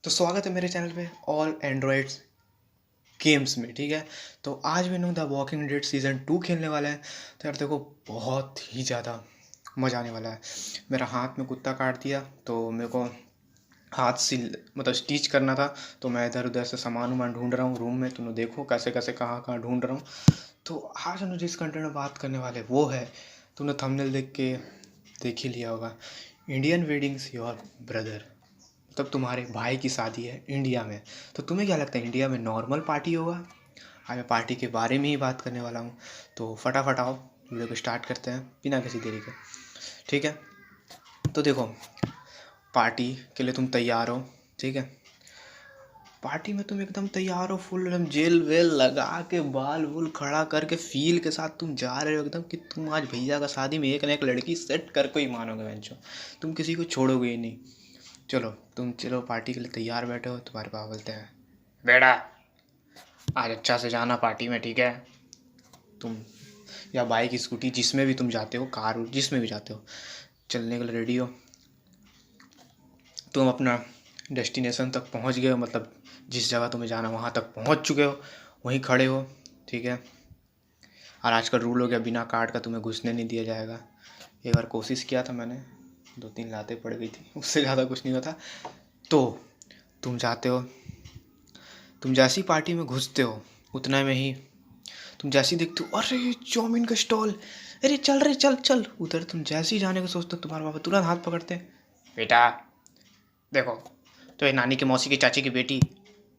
तो स्वागत है मेरे चैनल पे ऑल एंड्रॉयड्स गेम्स में। ठीक है, तो आज मैंने द वॉकिंग डेड सीज़न 2 खेलने वाला है। तो यार देखो, बहुत ही ज़्यादा मज़ा आने वाला है। मेरा हाथ में कुत्ता काट दिया तो मेरे को हाथ सिल मतलब स्टिच करना था। तो मैं इधर उधर से सामान वामान ढूंढ रहा हूँ रूम में। तुम देखो कैसे कैसे कहाँ कहाँ ढूंढ रहा हूँ। तो आज हम जिस कंटेंट में बात करने वाले वो है, तुमने थंबनेल देख के देख ही लिया होगा, इंडियन वेडिंग्स योर ब्रदर। तब तुम्हारे भाई की शादी है इंडिया में। तो तुम्हें क्या लगता है इंडिया में नॉर्मल पार्टी होगा? आज मैं पार्टी के बारे में ही बात करने वाला हूँ। तो फटाफट आओ, वीडियो को स्टार्ट करते हैं बिना किसी देरी के। ठीक है, तो देखो, पार्टी के लिए तुम तैयार हो। ठीक है, पार्टी में तुम एकदम तैयार हो, फुल एकदम जेल वेल लगा के बाल वूल खड़ा करके फील के साथ तुम जा रहे हो एकदम कि तुम आज भैया का शादी में एक ना एक लड़की सेट कर को ही मानोगे बेंचो। तुम किसी को छोड़ोगे ही नहीं। चलो तुम चलो पार्टी के लिए तैयार बैठे हो। तुम्हारे पापा बोलते हैं बेटा आज अच्छा से जाना पार्टी में, ठीक है। तुम या बाइक स्कूटी जिसमें भी तुम जाते हो, कार जिसमें भी जाते हो, चलने के लिए रेडी हो। तुम अपना डेस्टिनेशन तक पहुंच गए हो, मतलब जिस जगह तुम्हें जाना वहाँ तक पहुंच चुके हो, वहीं खड़े हो। ठीक है, और आजकल रूल हो गया बिना कार्ड का तुम्हें घुसने नहीं दिया जाएगा। एक बार कोशिश किया था मैंने, 2-3 लातें पड़ गई थी, उससे ज़्यादा कुछ नहीं होता। तो तुम जाते हो, तुम जैसी पार्टी में घुसते हो उतना में ही तुम जैसे ही देखते हो अरे चाउमीन का स्टॉल, अरे चल रे चल चल उधर। तुम जैसे ही जाने को सोचते हो तुम्हारे पापा तुरंत हाथ पकड़ते हैं, बेटा देखो तो ये नानी के मौसी की चाची की बेटी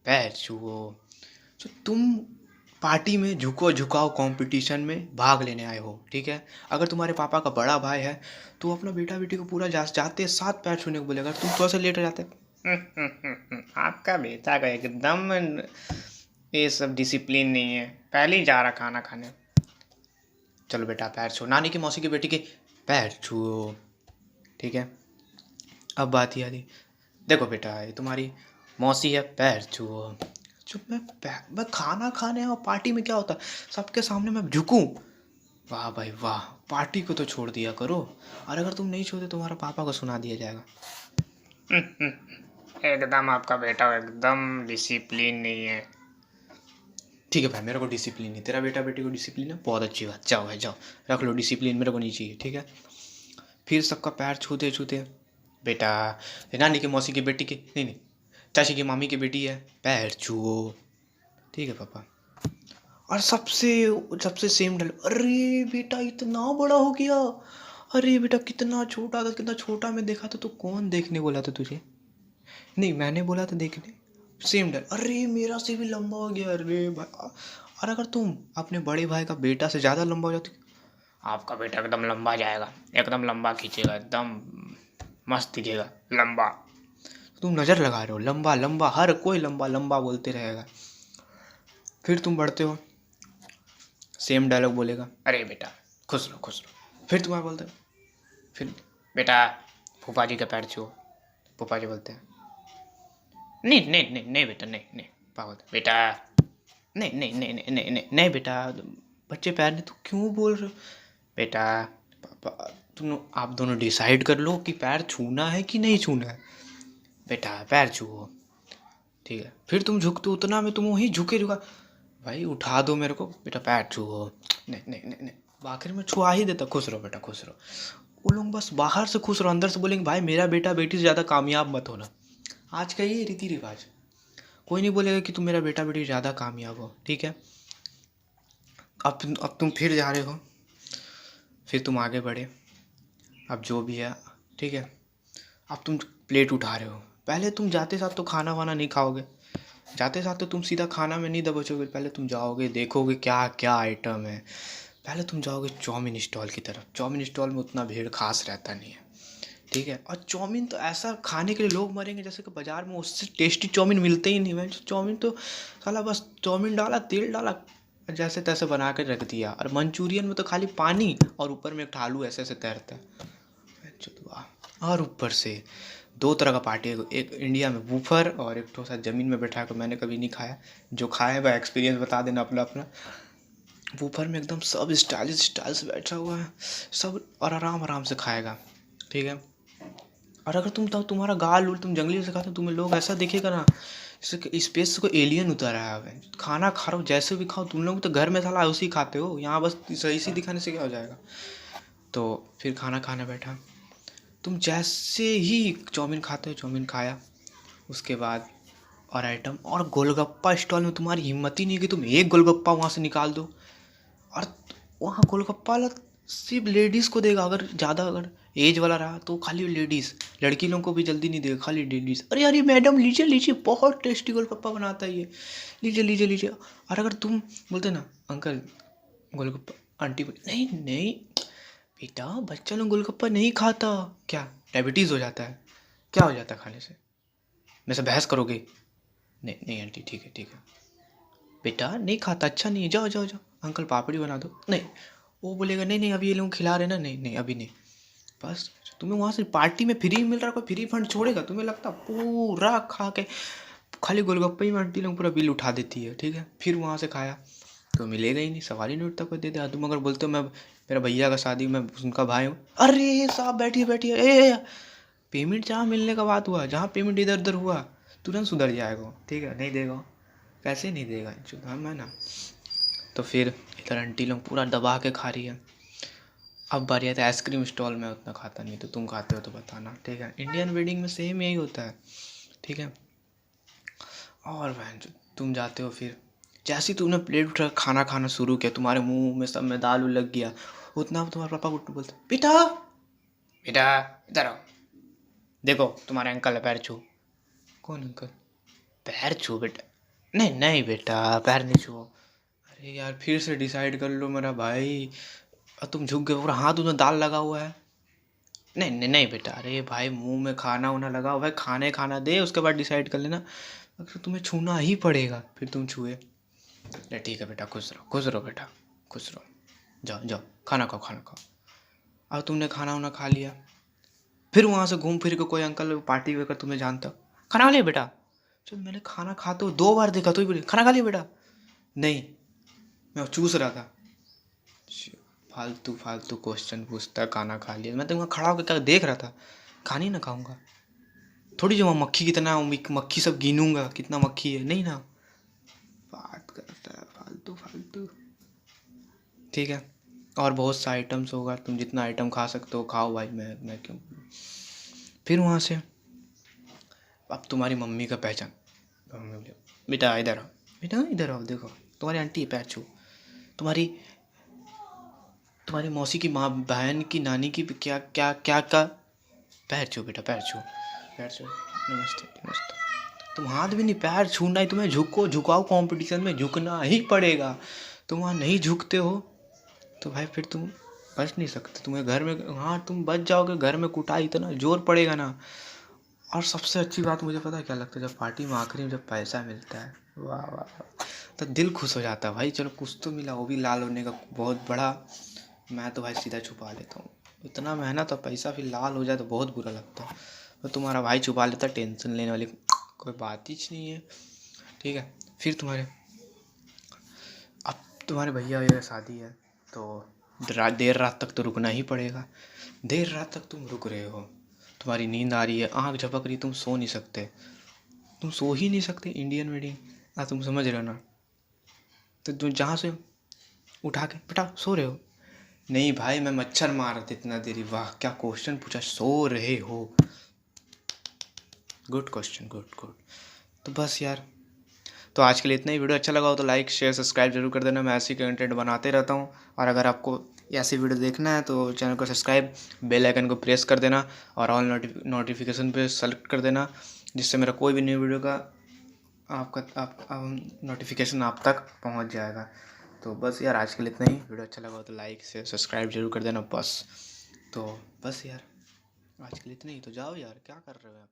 पैर छुओ। तो तुम पार्टी में झुको झुकाओ कंपटीशन में भाग लेने आए हो। ठीक है, अगर तुम्हारे पापा का बड़ा भाई है तो अपना बेटा बेटी को पूरा जाते साथ पैर छूने को बोलेगा। तुम थोड़ा सा लेट हो जाते आपका बेटा का एकदम ये सब डिसिप्लिन नहीं है, पहले ही जा रहा खाना खाने। चलो बेटा पैर छू, नानी की मौसी की बेटी के पैर छुओ। ठीक है, अब बात ही आती, देखो बेटा ये तुम्हारी मौसी है, पैर छुओ। चुप, मैं खाना खाने और पार्टी में क्या होता है सबके सामने मैं झुकूं? वाह भाई वाह, पार्टी को तो छोड़ दिया करो। और अगर तुम नहीं छोड़ते तुम्हारा पापा को सुना दिया जाएगा। एकदम आपका बेटा एकदम डिसिप्लिन नहीं है। ठीक है भाई, मेरे को डिसिप्लिन नहीं, तेरा बेटा बेटी को डिसिप्लिन है, बहुत अच्छी बात, जाओ भाई जाओ रख लो डिसिप्लिन, मेरे को नहीं चाहिए। ठीक है, फिर सबका पैर छूते छूते, बेटा नानी की मौसी की बेटी की नहीं नहीं चाची की मामी की बेटी है, पैर छुओ। ठीक है पापा। और सबसे सबसे सेम डल, अरे बेटा इतना बड़ा हो गया, अरे बेटा कितना छोटा था, कितना छोटा मैं देखा था। तो कौन देखने बोला था तुझे? नहीं मैंने बोला था देखने। सेम डर, अरे मेरा से भी लंबा हो गया, अरे भाई। और अगर तुम अपने बड़े भाई का बेटा से ज़्यादा लंबा हो जाते, आपका बेटा एकदम लंबा जाएगा, एकदम लंबा खींचेगा, एकदम मस्त दिखेगा लंबा। तुम नज़र लगा रहे हो, लंबा लंबा, हर कोई लंबा लंबा बोलते रहेगा। फिर तुम बढ़ते हो, सेम डायलॉग बोलेगा, अरे बेटा खुश रहो खुश रहो। फिर तुम्हारा बोलते हो, फिर बेटा फूफा जी का पैर छुओ। फूफा जी बोलते हैं नहीं नहीं नहीं नहीं बेटा नहीं नहीं। पापा बोलते बेटा नहीं नहीं नहीं नहीं नहीं नहीं नहीं बेटा, बच्चे पैर नहीं, तो क्यों बोल रहे हो? बेटा पापा तुम आप दोनों डिसाइड कर लो कि पैर छूना है कि नहीं छूना है। बेटा पैर छुओ। ठीक है, फिर तुम झुकते उतना में तुम वहीं झुके झुका, भाई उठा दो मेरे को, बेटा पैर छुओ। नहीं नहीं नहीं नहीं, आखिर में छुआ ही देता, खुश रहो बेटा खुश रहो। वो लोग बस बाहर से खुश रहो, अंदर से बोलेंगे भाई मेरा बेटा बेटी से ज़्यादा कामयाब मत होना। आज का ये रीति रिवाज, कोई नहीं बोलेगा कि तुम मेरा बेटा बेटी ज़्यादा कामयाब हो। ठीक है, अब तुम फिर जा रहे हो, फिर तुम आगे बढ़े, अब जो भी है ठीक है। अब तुम प्लेट उठा रहे हो, पहले तुम जाते साथ तो खाना वाना नहीं खाओगे, जाते साथ तो तुम सीधा खाना में नहीं दबोचोगे, पहले तुम जाओगे देखोगे क्या क्या आइटम है। पहले तुम जाओगे चाउमीन स्टॉल की तरफ, चाउमीन स्टॉल में उतना भीड़ खास रहता नहीं है। ठीक है, और चाउमीन तो ऐसा खाने के लिए लोग मरेंगे जैसे कि बाज़ार में उससे टेस्टी चाउमीन मिलते ही नहीं। मैं चाउमीन तो साला बस चाउमीन डाला तेल डाला जैसे तैसे बना कर रख दिया। और मंचूरियन में तो खाली पानी और ऊपर में एक आलू ऐसे ऐसे तैरता है। और ऊपर से दो तरह का पार्टी है, एक इंडिया में वूफर और एक तो साथ ज़मीन में बैठा कर, मैंने कभी नहीं खाया, जो खाया वह एक्सपीरियंस बता देना अपना अपना। वूफर में एकदम सब स्टाइल से बैठा हुआ है सब, और आराम आराम से खाएगा। ठीक है, और अगर तुम्हारा गाल उल तुम जंगली से खाते हो, तुम्हें लोग ऐसा देखेगा ना जैसे स्पेस से कोई एलियन उतर आया है। खाना खा रहे हो जैसे भी खाओ, तुम लोग तो घर में साला उसी खाते हो, यहाँ बस सही सी दिखाने से क्या हो जाएगा। तो फिर खाना खाने बैठा, तुम जैसे ही चाउमीन खाते हो, चाउमीन खाया, उसके बाद और आइटम और गोलगप्पा स्टॉल में तुम्हारी हिम्मत ही नहीं कि तुम एक गोलगप्पा वहाँ से निकाल दो। और वहाँ गोलगप्पा वाला सिर्फ लेडीज़ को देगा, अगर ज़्यादा अगर एज वाला रहा तो खाली लेडीज़, लड़की लोगों को भी जल्दी नहीं देगा, खाली लेडीज़। अरे यार ये मैडम लीजिए लीजिए, बहुत टेस्टी गोलगप्पा बनाता है ये, लीजिए लीजिए लीजिए। और अगर तुम बोलते ना अंकल गोलगप्पा, आंटी बोली नहीं नहीं बेटा बच्चा लोग गोलगप्पा नहीं खाता, क्या डायबिटीज़ हो जाता है, क्या हो जाता है खाने से, मेरे से बहस करोगे। नहीं नहीं आंटी ठीक है ठीक है, बेटा नहीं खाता अच्छा नहीं है, जाओ जाओ जाओ अंकल पापड़ी बना दो। नहीं, वो बोलेगा नहीं नहीं अभी ये लोग खिला रहे ना, नहीं नहीं अभी नहीं। बस तुम्हें वहाँ से पार्टी में फ्री मिल रहा, कोई फ्री फंड छोड़ेगा, तुम्हें लगता पूरा खा के खाली गोलगप्पे ही में आंटी लोग पूरा बिल उठा देती है, ठीक है। फिर वहाँ से खाया तो मिलेगा ही नहीं, सवाल ही नहीं उठता कोई दे दे। तुम अगर बोलते हो मैं मेरा भैया का शादी मैं उनका भाई हूँ, अरे साहब बैठिए बैठिए, ए पेमेंट जहाँ मिलने का बात हुआ, जहाँ पेमेंट इधर उधर हुआ तुरंत सुधर जाएगा, ठीक है। नहीं देगा, कैसे नहीं देगा हम है ना। तो फिर इधर आंटी लोग पूरा दबा के खा रही है। अब बारी आती है आइसक्रीम स्टॉल में, उतना खाता नहीं, तो तुम खाते हो तो बताना, ठीक है। इंडियन वेडिंग में सेम यही होता है, ठीक है। और बहन तुम जाते हो, फिर जैसे ही तुमने प्लेट उठा खाना खाना शुरू किया, तुम्हारे मुंह में सब में दाल लग गया, उतना तुम्हारे पापा को बोलते बेटा बेटा इधर आओ, देखो तुम्हारे अंकल है, पैर छू। कौन अंकल? पैर छू बेटा। नहीं नहीं बेटा पैर नहीं छुओ। अरे यार फिर से डिसाइड कर लो मेरा भाई, और तुम झुक गए और हाथ उसमें दाल लगा हुआ है। नहीं नहीं नहीं बेटा, अरे भाई मुंह में खाना उना लगा हुआ है, खाने खाना दे उसके बाद डिसाइड कर लेना। अगर तुम्हें छूना ही पड़ेगा फिर तुम छुए। अरे ठीक है बेटा, खुश रहो बेटा, खुश रहो, जाओ जाओ खाना खाओ खाना खाओ। अब तुमने खाना वाना खा लिया, फिर वहाँ से घूम फिर के कोई अंकल पार्टी अगर तुम्हें जानता, खाना खा लिया बेटा। चल मैंने खाना खाते हो 2 बार देखा तो ही बोले खाना खा लिया बेटा। नहीं मैं चूस रहा था। फालतू फालतू क्वेश्चन पूछता है, खाना खा लिया, मैं तो वहाँ खड़ा होकर क्या देख रहा था, खानी ना खाऊंगा थोड़ी, जो वहाँ मक्खी कितना मक्खी सब गिनूंगा कितना मक्खी है, नहीं ना, बात करता है फालतू फालतू, ठीक है। और बहुत सा आइटम्स होगा, तुम जितना आइटम खा सकते हो खाओ भाई, मैं क्यों। फिर वहाँ से अब तुम्हारी मम्मी का पहचान, बेटा इधर आओ, बेटा इधर आओ, देखो तुम्हारी आंटी पैर छू, तुम्हारी मौसी की माँ बहन की नानी की क्या क्या क्या का पैर छू बेटा, पैर छू पैर छू, नमस्ते नमस्ते। तुम हाथ भी नहीं पैर छूना ही, तुम्हें झुकाओ कंपटीशन में झुकना ही पड़ेगा। तुम वहाँ नहीं झुकते हो तो भाई फिर तुम बच नहीं सकते, तुम्हें घर में, हाँ तुम बच जाओगे, घर में कुटाई इतना जोर पड़ेगा ना। और सबसे अच्छी बात मुझे पता है क्या लगता है, जब पार्टी में आखिरी में जब पैसा मिलता है, वाह वाह वाह, तो दिल खुश हो जाता है भाई, चलो कुछ तो मिला, वो भी लाल होने का बहुत बड़ा। मैं तो भाई सीधा छुपा लेता हूँ, इतना मेहनत और पैसा फिर लाल हो जाए तो बहुत बुरा लगता है। तो तुम्हारा भाई छुपा लेता, टेंशन लेने वाली कोई बात ही नहीं है, ठीक है। फिर अब तुम्हारे भैया भैया शादी है तो देर रात तक तो रुकना ही पड़ेगा। देर रात तक तुम रुक रहे हो, तुम्हारी नींद आ रही है, आँख झपक रही, तुम सो नहीं सकते, तुम सो ही नहीं सकते इंडियन वेडिंग, ना तुम समझ रहे हो ना। तो तुम जहाँ से उठा के बेटा सो रहे हो, नहीं भाई मैं मच्छर मार रहा था इतना देरी, वाह क्या क्वेश्चन पूछा, सो रहे हो, गुड क्वेश्चन गुड गुड। तो बस यार, तो आज के लिए इतना ही। वीडियो अच्छा लगा हो तो लाइक शेयर सब्सक्राइब जरूर कर देना, मैं ऐसी कंटेंट बनाते रहता हूँ। और अगर आपको ऐसी वीडियो देखना है तो चैनल को सब्सक्राइब, बेल आइकन को प्रेस कर देना और ऑल नोटिफिकेशन पे सेलेक्ट कर देना, जिससे मेरा कोई भी न्यू वीडियो का आपका नोटिफिकेशन आप तक पहुँच जाएगा। तो बस यार आज के लिए इतना ही। वीडियो अच्छा लगा हो तो लाइक शेयर सब्सक्राइब जरूर कर देना बस। तो बस यार आज के लिए इतना ही, तो जाओ यार क्या कर रहे हो आप।